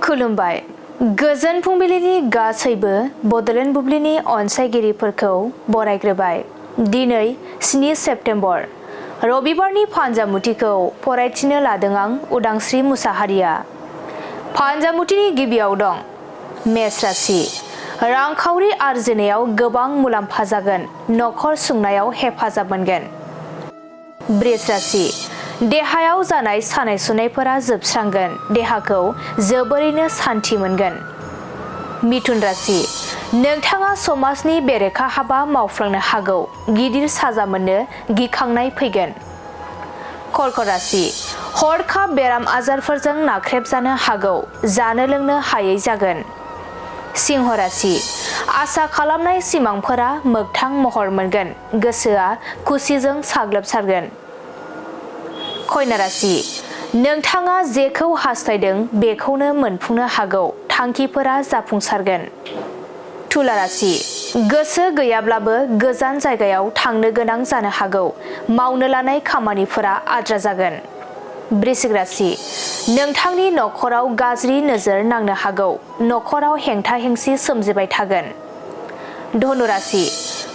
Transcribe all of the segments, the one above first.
खुलुमबाय गोजोन फुंबिलिनि गासैबो बडलेण्ड बुब्लिनि अनसायगिरिफोरखौ बरायग्रोबाय। दिनै 7 सेप्तेम्बर रबिबारनि फानजामुथिखौ फरायथिनो लादों आं उदांस्रि मुसाहारिया। फानजामुथिनि गिबियाव दं मेष राशि। रांखावरि आरजिनायाव गोबां मुलाम्फा जागोन, नखर सुंनायाव हेफाजाब मोनगोन। बृष राशि। देहायाव जानाय सानाय सुनायफोरा जोबस्रांगोन, देहाखौ जोबोरैनो सान्थि मोनगोन। मिथुन राशि। नोंथाङा समाजनि बेरेखा हाबा मावफ्लांनो हागौ, गिदिर साजा मोननो गिखांनाय फैगोन। कर्क राशि। हरखाब बेराम आजारफोरजों नाख्रेबजानो हागौ, जानो लोंनो हायै जागोन। सिंह राशि। आसा खालामनाय सिमांफोरा मोगथां महर मोनगोन, गोसोआ खुसिजों साग्लोबसारगोन। कन्या राशि। नोंथाङा जेखौ हास्थायदों बेखौनो मोनफुंनो हागौ, थांखिफोरा जाफुंसारगोन। तुला राशि। गोसो गैयाब्लाबो गोजान जायगायाव थांनो गोनां जानो हागौ, मावनो लानाय खामानिफोरा आद्रा जागोन। वृश्चिक राशि। नोंथांनि नखराव गाज्रि नोजोर नांनो हागौ, नखराव हेंथा हेंसि सोमजिबाय थागोन। धनु राशि।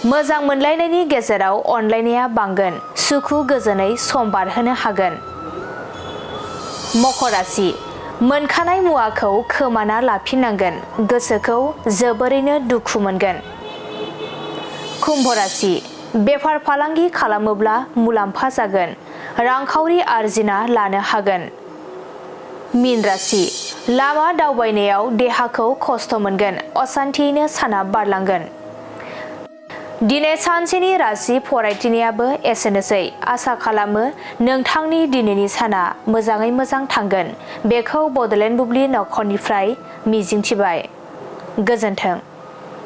मोजां मोनलायनायनि गेजेराव अनलायनाया बांगोन, सुखु गोजोनै सम बारहोनो हागोन। मकर राशि। मोनखानाय मुवाखौ खोमाना लाफिननांगोन, गोसोखौ जोबोरैनो दुखु मोनगोन। कुम्भ राशि। बेफार फालांगि खालामोब्ला मुलाम्फा जागोन, रांखावरि आरजिना लानो हागोन। मीन राशि। लामा दावबायनायाव देहाखौ खस्थ' मोनगोन, असान्थियैनो साना बारलांगोन। दिनै सानसेनि राशि फरायथिनायाबो एसेनोसै। आसा खालामो नोंथांनि दिनैनि साना मोजाङै मोजां थांगोन, बेखौ बडलेण्ड बुब्लि नखरनिफ्राय मिजिंथिबाय। गोजोन्थों।